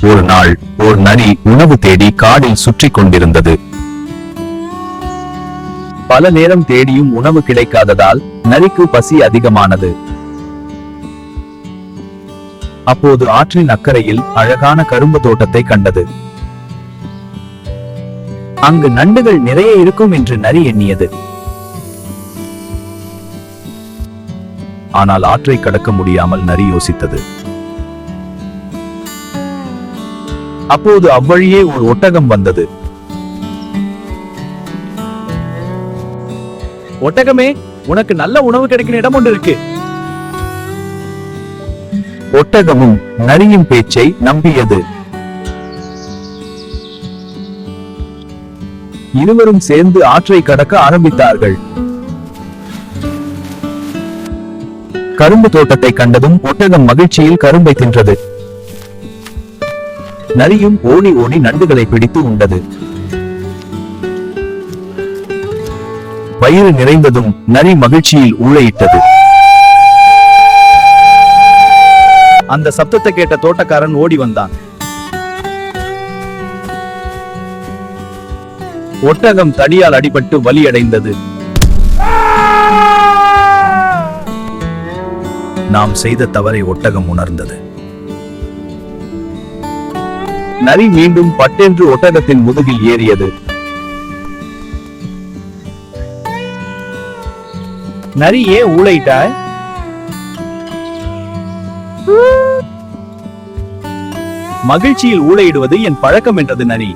ஒரு நாள் ஒரு நரி உணவு தேடி காடில் சுற்றி கொண்டிருந்தது. பல நேரம் தேடியும் உணவு கிடைக்காததால் நரிக்கு பசி அதிகமானது. அப்போது ஆற்றின் அக்கறையில் அழகான கரும்பு தோட்டத்தை கண்டது. அங்கு நண்டுகள் நிறைய இருக்கும் என்று நரி எண்ணியது. ஆனால் ஆற்றை கடக்க முடியாமல் நரி யோசித்தது. அப்போது அவ்வழியே ஒரு ஒட்டகம் வந்தது. ஒட்டகமே, உனக்கு நல்ல உணவு கிடைக்கிற இடம் ஒன்று இருக்கு. ஒட்டகமும் நரியின் பேச்சை நம்பியது. இருவரும் சேர்ந்து ஆற்றை கடக்க ஆரம்பித்தார்கள். கரும்பு தோட்டத்தை கண்டதும் ஒட்டகம் மகிழ்ச்சியில் கரும்பை தின்றது. நரியும் ஓடி ஓடி நண்டுகளை பிடித்து உண்டது. வயிறு நிறைந்ததும் நரி மகிழ்ச்சியில் ஊளையிட்டது. அந்த சப்தத்தை கேட்ட தோட்டக்காரன் ஓடி வந்தான். ஒட்டகம் தடியால் அடிபட்டு வலியடைந்தது. நாம் செய்த தவறை ஒட்டகம் உணர்ந்தது. நரி மீண்டும் பட்டென்று ஒட்டகத்தின் முதுகில் ஏறியது. நரி ஏன் ஊளையிட்டாய்? மகிழ்ச்சியில் ஊளையிடுவது என் பழக்கம் என்றது நரி.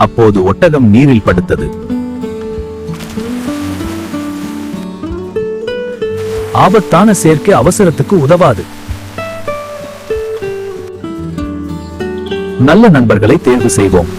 அப்போது ஒட்டகம் நீரில் படுத்தது. ஆபத்தான சேர்க்கை அவசரத்துக்கு உதவாது. நல்ல நண்பர்களை தேர்வு செய்வோம்.